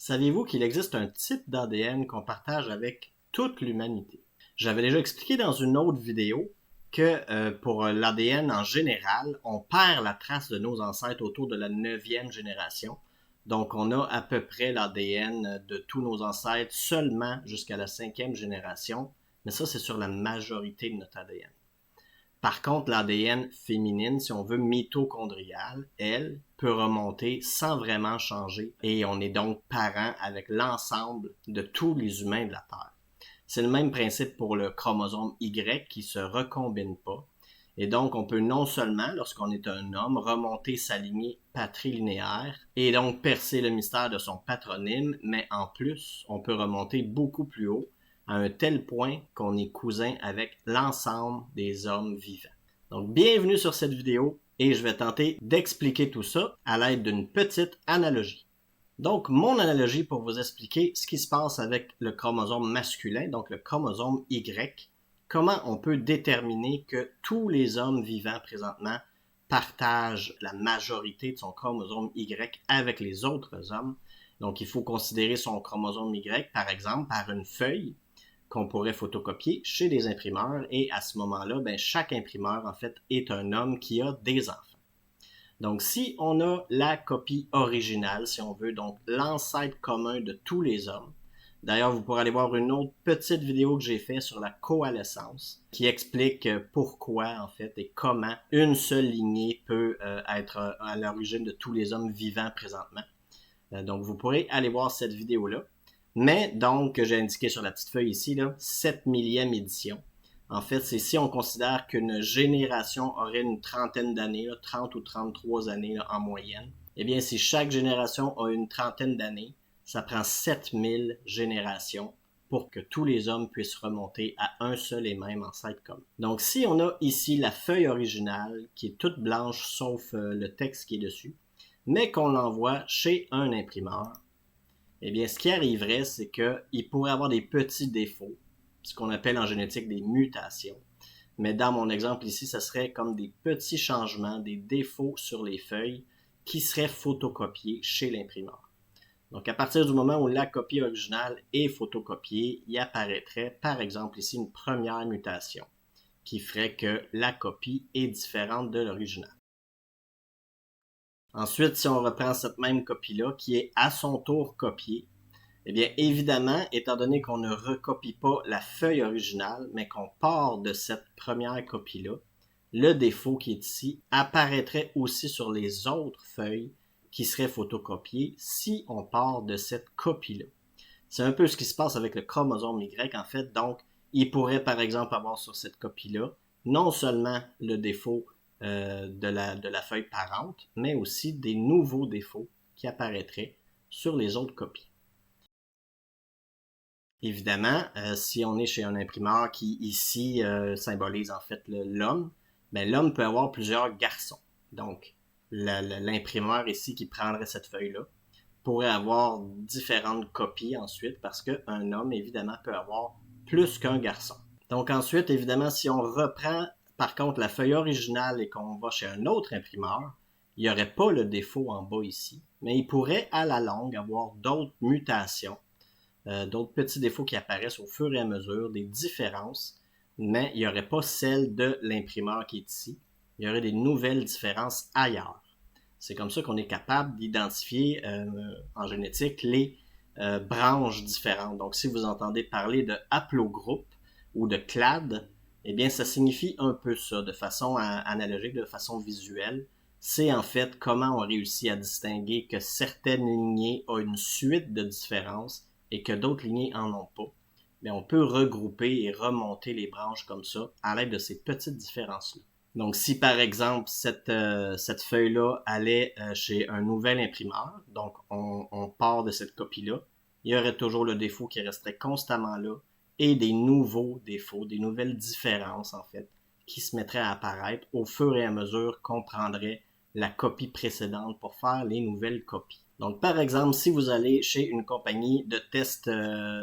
Saviez-vous qu'il existe un type d'ADN qu'on partage avec toute l'humanité? J'avais déjà expliqué dans une autre vidéo que pour l'ADN en général, on perd la trace de nos ancêtres autour de la 9e génération. Donc, on a à peu près l'ADN de tous nos ancêtres seulement jusqu'à la 5e génération. Mais ça, c'est sur la majorité de notre ADN. Par contre, l'ADN féminine, si on veut mitochondriale, elle peut remonter sans vraiment changer et on est donc parent avec l'ensemble de tous les humains de la Terre. C'est le même principe pour le chromosome Y qui se recombine pas. Et donc, on peut non seulement, lorsqu'on est un homme, remonter sa lignée patrilinéaire et donc percer le mystère de son patronyme, mais en plus, on peut remonter beaucoup plus haut à un tel point qu'on est cousin avec l'ensemble des hommes vivants. Donc, bienvenue sur cette vidéo et je vais tenter d'expliquer tout ça à l'aide d'une petite analogie. Donc, mon analogie pour vous expliquer ce qui se passe avec le chromosome masculin, donc le chromosome Y, comment on peut déterminer que tous les hommes vivants présentement partagent la majorité de son chromosome Y avec les autres hommes. Donc, il faut considérer son chromosome Y, par exemple, par une feuille qu'on pourrait photocopier chez les imprimeurs et à ce moment-là, chaque imprimeur, en fait, est un homme qui a des enfants. Donc, si on a la copie originale, si on veut, donc l'ancêtre commun de tous les hommes, d'ailleurs, vous pourrez aller voir une autre petite vidéo que j'ai faite sur la coalescence qui explique pourquoi, en fait, et comment une seule lignée peut être à l'origine de tous les hommes vivants présentement. Donc, vous pourrez aller voir cette vidéo-là. Mais donc, j'ai indiqué sur la petite feuille ici, là, 7 millième édition. En fait, c'est si on considère qu'une génération aurait une trentaine d'années, 30 ou 33 années là, en moyenne, eh bien, si chaque génération a une trentaine d'années, ça prend 7000 générations pour que tous les hommes puissent remonter à un seul et même ancêtre commun. Donc, si on a ici la feuille originale, qui est toute blanche sauf le texte qui est dessus, mais qu'on l'envoie chez un imprimeur, eh bien, ce qui arriverait, c'est qu'il pourrait avoir des petits défauts, ce qu'on appelle en génétique des mutations. Mais dans mon exemple ici, ce serait comme des petits changements, des défauts sur les feuilles qui seraient photocopiés chez l'imprimeur. Donc, à partir du moment où la copie originale est photocopiée, il apparaîtrait, par exemple ici, une première mutation qui ferait que la copie est différente de l'original. Ensuite, si on reprend cette même copie-là, qui est à son tour copiée, eh bien, évidemment, étant donné qu'on ne recopie pas la feuille originale, mais qu'on part de cette première copie-là, le défaut qui est ici apparaîtrait aussi sur les autres feuilles qui seraient photocopiées si on part de cette copie-là. C'est un peu ce qui se passe avec le chromosome Y, en fait. Donc, il pourrait, par exemple, avoir sur cette copie-là non seulement le défaut de la feuille parente, mais aussi des nouveaux défauts qui apparaîtraient sur les autres copies. Évidemment, si on est chez un imprimeur qui ici symbolise en fait l'homme, l'homme peut avoir plusieurs garçons. Donc, l'imprimeur ici qui prendrait cette feuille-là pourrait avoir différentes copies ensuite parce qu'un homme, évidemment, peut avoir plus qu'un garçon. Donc ensuite, évidemment, si on reprend par contre la feuille originale et qu'on va chez un autre imprimeur, il n'y aurait pas le défaut en bas ici, mais il pourrait à la longue avoir d'autres mutations, d'autres petits défauts qui apparaissent au fur et à mesure, des différences, mais il n'y aurait pas celle de l'imprimeur qui est ici. Il y aurait des nouvelles différences ailleurs. C'est comme ça qu'on est capable d'identifier en génétique les branches différentes. Donc, si vous entendez parler de haplogroupe ou de clade, eh bien, ça signifie un peu ça, de façon analogique, de façon visuelle. C'est en fait comment on réussit à distinguer que certaines lignées ont une suite de différences et que d'autres lignées en ont pas. Mais on peut regrouper et remonter les branches comme ça à l'aide de ces petites différences-là. Donc, si par exemple cette feuille-là allait chez un nouvel imprimeur, donc on part de cette copie-là, il y aurait toujours le défaut qui resterait constamment là et des nouveaux défauts, des nouvelles différences en fait, qui se mettraient à apparaître au fur et à mesure qu'on prendrait la copie précédente pour faire les nouvelles copies. Donc, par exemple, si vous allez chez une compagnie de tests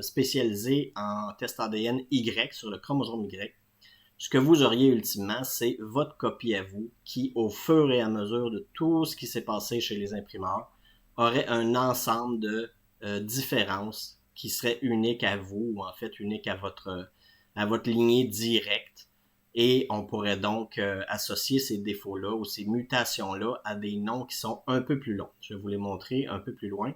spécialisée en test ADN Y sur le chromosome Y, ce que vous auriez ultimement, c'est votre copie à vous qui, au fur et à mesure de tout ce qui s'est passé chez les imprimeurs, aurait un ensemble de différence qui serait unique à vous, ou en fait unique à votre lignée directe. Et on pourrait donc associer ces défauts-là ou ces mutations-là à des noms qui sont un peu plus longs. Je vais vous les montrer un peu plus loin.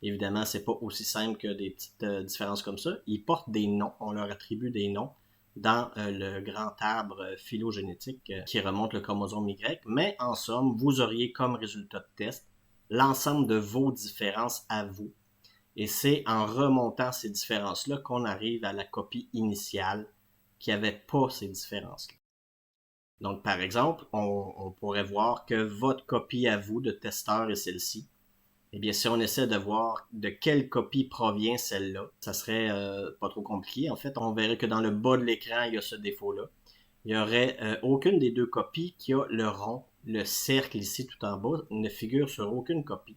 Évidemment, c'est pas aussi simple que des petites différences comme ça. Ils portent des noms, on leur attribue des noms dans le grand arbre phylogénétique qui remonte le chromosome Y. Mais en somme, vous auriez comme résultat de test l'ensemble de vos différences à vous. Et c'est en remontant ces différences-là qu'on arrive à la copie initiale qui n'avait pas ces différences-là. Donc, par exemple, on pourrait voir que votre copie à vous de testeur est celle-ci. Eh bien, si on essaie de voir de quelle copie provient celle-là, ça serait pas trop compliqué. En fait, on verrait que dans le bas de l'écran, il y a ce défaut-là. Il n'y aurait aucune des deux copies qui a le rond, le cercle ici tout en bas, ne figure sur aucune copie.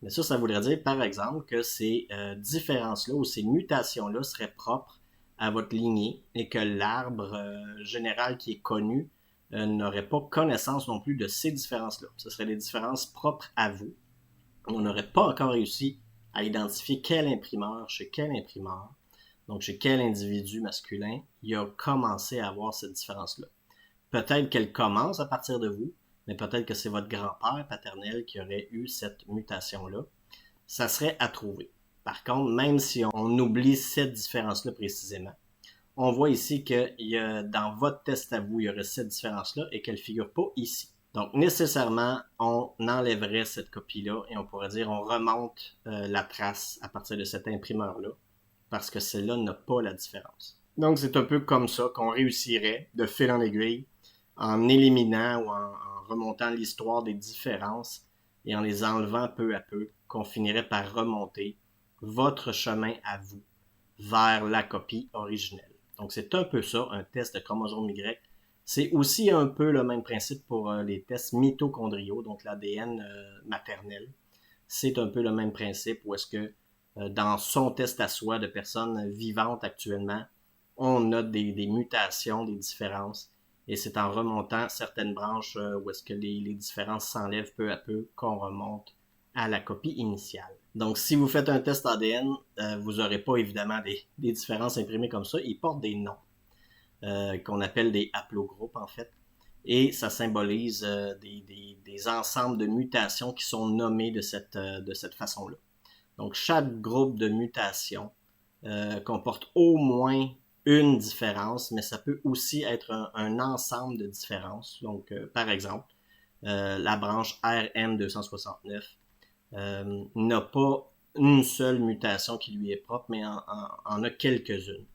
Mais ça voudrait dire, par exemple, que ces différences-là ou ces mutations-là seraient propres à votre lignée et que l'arbre général qui est connu n'aurait pas connaissance non plus de ces différences-là. Ce seraient des différences propres à vous. On n'aurait pas encore réussi à identifier quel imprimeur, chez quel imprimeur, donc chez quel individu masculin, il a commencé à avoir cette différence-là. Peut-être qu'elle commence à partir de vous, mais peut-être que c'est votre grand-père paternel qui aurait eu cette mutation-là. Ça serait à trouver. Par contre, même si on oublie cette différence-là précisément, on voit ici que dans votre test à vous, il y aurait cette différence-là et qu'elle ne figure pas ici. Donc, nécessairement, on enlèverait cette copie-là et on pourrait dire on remonte la trace à partir de cet imprimeur-là parce que celle-là n'a pas la différence. Donc, c'est un peu comme ça qu'on réussirait de fil en aiguille en éliminant ou en remontant l'histoire des différences et en les enlevant peu à peu, qu'on finirait par remonter votre chemin à vous vers la copie originelle. Donc, c'est un peu ça, un test de chromosome Y. C'est aussi un peu le même principe pour les tests mitochondriaux, donc l'ADN maternel. C'est un peu le même principe où est-ce que dans son test à soi de personnes vivantes actuellement, on note des mutations, des différences. Et c'est en remontant certaines branches où est-ce que les différences s'enlèvent peu à peu qu'on remonte à la copie initiale. Donc, si vous faites un test ADN, vous n'aurez pas évidemment des différences imprimées comme ça. Ils portent des noms qu'on appelle des haplogroupes en fait. Et ça symbolise des ensembles de mutations qui sont nommées de cette façon-là. Donc, chaque groupe de mutations comporte au moins une différence, mais ça peut aussi être un ensemble de différences. Donc, par exemple, la branche RM269 n'a pas une seule mutation qui lui est propre, mais en a quelques-unes.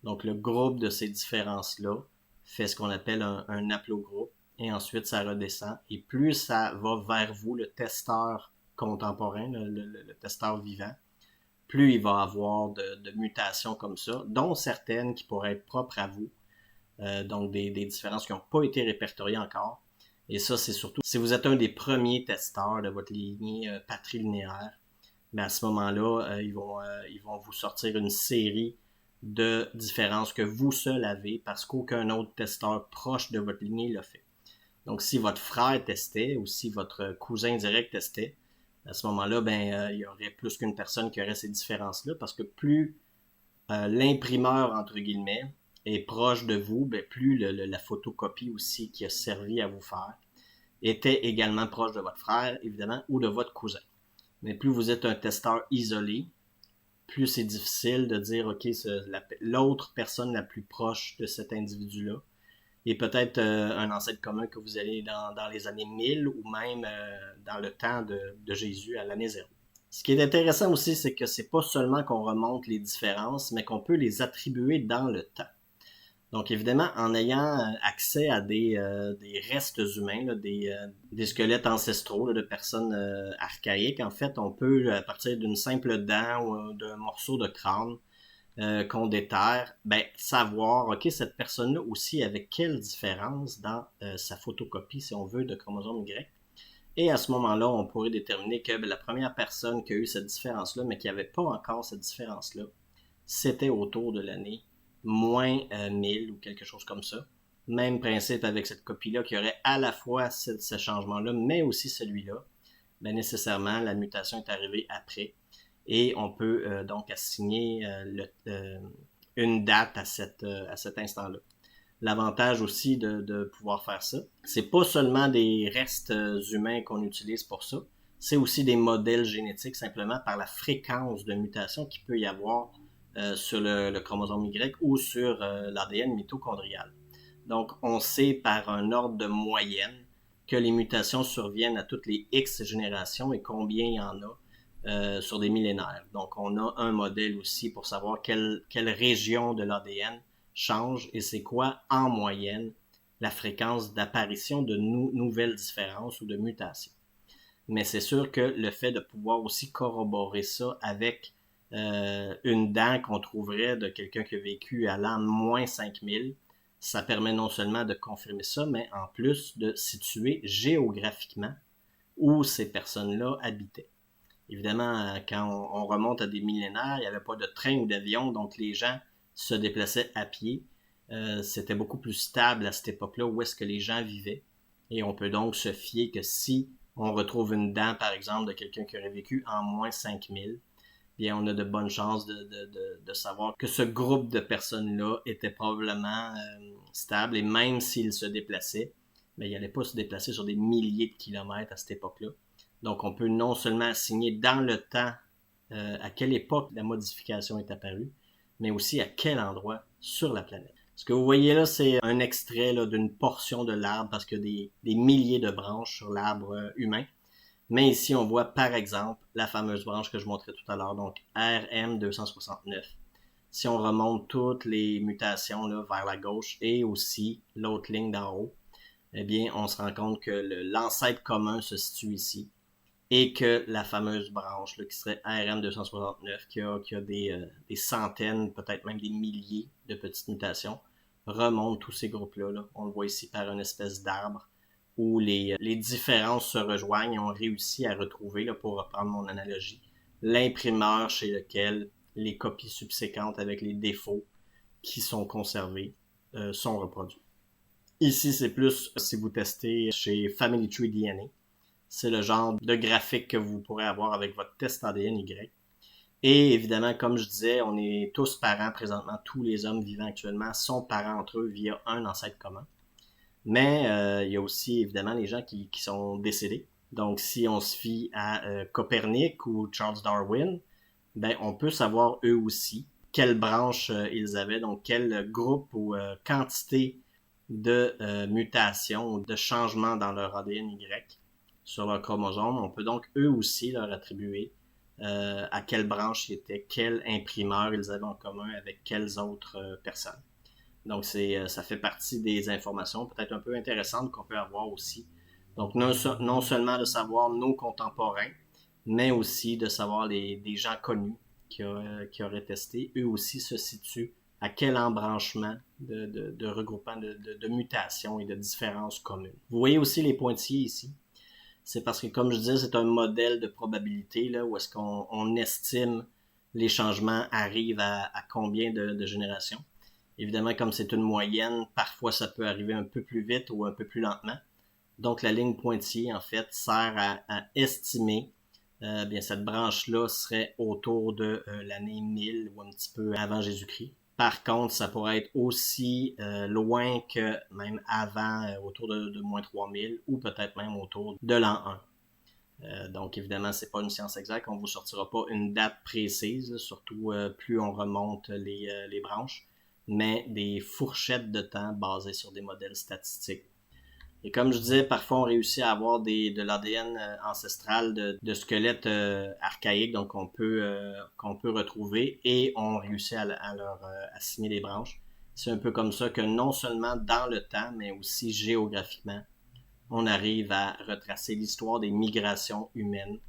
Donc, le groupe de ces différences-là fait ce qu'on appelle un haplogroupe, et ensuite ça redescend. Et plus ça va vers vous, le testeur contemporain, le testeur vivant, plus il va avoir de mutations comme ça, dont certaines qui pourraient être propres à vous, donc des différences qui n'ont pas été répertoriées encore. Et ça, c'est surtout si vous êtes un des premiers testeurs de votre lignée patrilinéaire, mais à ce moment-là, ils vont vous sortir une série de différences que vous seul avez parce qu'aucun autre testeur proche de votre lignée l'a fait. Donc, si votre frère testait ou si votre cousin direct testait, à ce moment-là, il y aurait plus qu'une personne qui aurait ces différences-là parce que plus l'imprimeur, entre guillemets, est proche de vous, plus la photocopie aussi qui a servi à vous faire était également proche de votre frère, évidemment, ou de votre cousin. Mais plus vous êtes un testeur isolé, plus c'est difficile de dire, OK, l'autre personne la plus proche de cet individu-là est peut-être un ancêtre commun que vous allez dans les années 1000 ou même dans le temps de Jésus à l'année 0. Ce qui est intéressant aussi, c'est que c'est pas seulement qu'on remonte les différences, mais qu'on peut les attribuer dans le temps. Donc, évidemment, en ayant accès à des restes humains, là, des squelettes ancestraux là, de personnes archaïques, en fait, on peut, à partir d'une simple dent ou d'un morceau de crâne qu'on déterre, savoir, OK, cette personne-là aussi avec quelle différence dans sa photocopie, si on veut, de chromosome Y. Et à ce moment-là, on pourrait déterminer que la première personne qui a eu cette différence-là, mais qui n'avait pas encore cette différence-là, c'était autour de l'année moins 1000 ou quelque chose comme ça. Même principe avec cette copie-là qui aurait à la fois ce changement-là, mais aussi celui-là. Nécessairement, la mutation est arrivée après. et on peut donc assigner une date à cet instant-là. L'avantage aussi de pouvoir faire ça, c'est pas seulement des restes humains qu'on utilise pour ça, c'est aussi des modèles génétiques simplement par la fréquence de mutation qu'il peut y avoir sur le chromosome Y ou sur l'ADN mitochondrial. Donc, on sait par un ordre de moyenne que les mutations surviennent à toutes les X générations et combien il y en a sur des millénaires. Donc, on a un modèle aussi pour savoir quelle région de l'ADN change et c'est quoi, en moyenne, la fréquence d'apparition de nouvelles différences ou de mutations. Mais c'est sûr que le fait de pouvoir aussi corroborer ça avec une dent qu'on trouverait de quelqu'un qui a vécu à l'an moins 5000, ça permet non seulement de confirmer ça, mais en plus de situer géographiquement où ces personnes-là habitaient. Évidemment, quand on remonte à des millénaires, il n'y avait pas de train ou d'avion, donc les gens se déplaçaient à pied. C'était beaucoup plus stable à cette époque-là où est-ce que les gens vivaient. Et on peut donc se fier que si on retrouve une dent, par exemple, de quelqu'un qui aurait vécu en moins 5000, bien, on a de bonnes chances de savoir que ce groupe de personnes-là était probablement stable et même s'ils se déplaçaient, mais ils n'allaient pas se déplacer sur des milliers de kilomètres à cette époque-là. Donc, on peut non seulement assigner dans le temps à quelle époque la modification est apparue, mais aussi à quel endroit sur la planète. Ce que vous voyez là, c'est un extrait là, d'une portion de l'arbre parce qu'il y a des milliers de branches sur l'arbre humain. Mais ici, on voit par exemple la fameuse branche que je montrais tout à l'heure, donc RM269. Si on remonte toutes les mutations là, vers la gauche et aussi l'autre ligne d'en haut, eh bien, on se rend compte que l'ancêtre commun se situe ici et que la fameuse branche là, qui serait RM269, qui a des centaines, peut-être même des milliers de petites mutations, remonte tous ces groupes-là. Là. On le voit ici par une espèce d'arbre où les différences se rejoignent et on réussit à retrouver, là, pour reprendre mon analogie, l'imprimeur chez lequel les copies subséquentes avec les défauts qui sont conservés sont reproduits. Ici, c'est plus si vous testez chez Family Tree DNA. C'est le genre de graphique que vous pourrez avoir avec votre test ADN Y. Et évidemment, comme je disais, on est tous parents présentement. Tous les hommes vivants actuellement sont parents entre eux via un ancêtre commun. Mais il y a aussi évidemment les gens qui sont décédés. Donc, si on se fie à Copernic ou Charles Darwin, ben on peut savoir eux aussi quelle branche ils avaient, donc quel groupe ou quantité de mutations ou de changements dans leur ADN Y sur leur chromosome. On peut donc eux aussi leur attribuer à quelle branche ils étaient, quel imprimeur ils avaient en commun avec quelles autres personnes. Donc, ça fait partie des informations peut-être un peu intéressantes qu'on peut avoir aussi. Donc, non seulement de savoir nos contemporains, mais aussi de savoir des gens connus qui auraient testé. Eux aussi se situent à quel embranchement de regroupement de mutations et de différences communes. Vous voyez aussi les pointillés ici. C'est parce que, comme je disais, c'est un modèle de probabilité là, où est-ce qu'on estime les changements arrivent à combien de générations. Évidemment, comme c'est une moyenne, parfois ça peut arriver un peu plus vite ou un peu plus lentement. Donc la ligne pointillée, en fait, sert à estimer bien cette branche-là serait autour de l'année 1000 ou un petit peu avant Jésus-Christ. Par contre, ça pourrait être aussi loin que même avant, autour de moins 3000 ou peut-être même autour de l'an 1. Donc évidemment, c'est pas une science exacte, on vous sortira pas une date précise, surtout plus on remonte les branches, mais des fourchettes de temps basées sur des modèles statistiques. Et comme je disais, parfois on réussit à avoir de l'ADN ancestral de squelettes archaïques, donc qu'on peut retrouver, et on réussit à leur assigner des branches. C'est un peu comme ça que non seulement dans le temps, mais aussi géographiquement, on arrive à retracer l'histoire des migrations humaines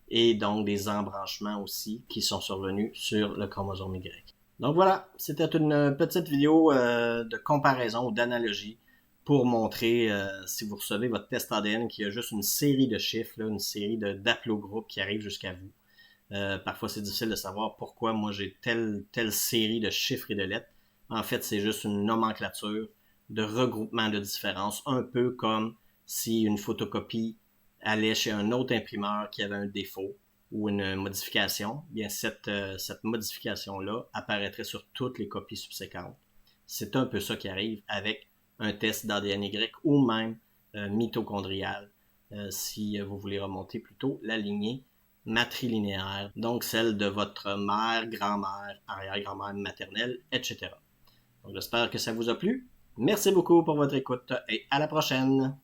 et donc des embranchements aussi qui sont survenus sur le chromosome Y. Donc voilà, c'était une petite vidéo de comparaison ou d'analogie pour montrer, si vous recevez votre test ADN, qu'il y a juste une série de chiffres, là, une série d'haplogroupes qui arrivent jusqu'à vous. Parfois, c'est difficile de savoir pourquoi moi j'ai telle série de chiffres et de lettres. En fait, c'est juste une nomenclature de regroupement de différences, un peu comme si une photocopie allait chez un autre imprimeur qui avait un défaut. ou une modification, bien cette modification-là apparaîtrait sur toutes les copies subséquentes. C'est un peu ça qui arrive avec un test d'ADN-Y ou même mitochondrial, si vous voulez remonter plutôt la lignée matrilinéaire, donc celle de votre mère, grand-mère, arrière-grand-mère maternelle, etc. Donc j'espère que ça vous a plu. Merci beaucoup pour votre écoute et à la prochaine!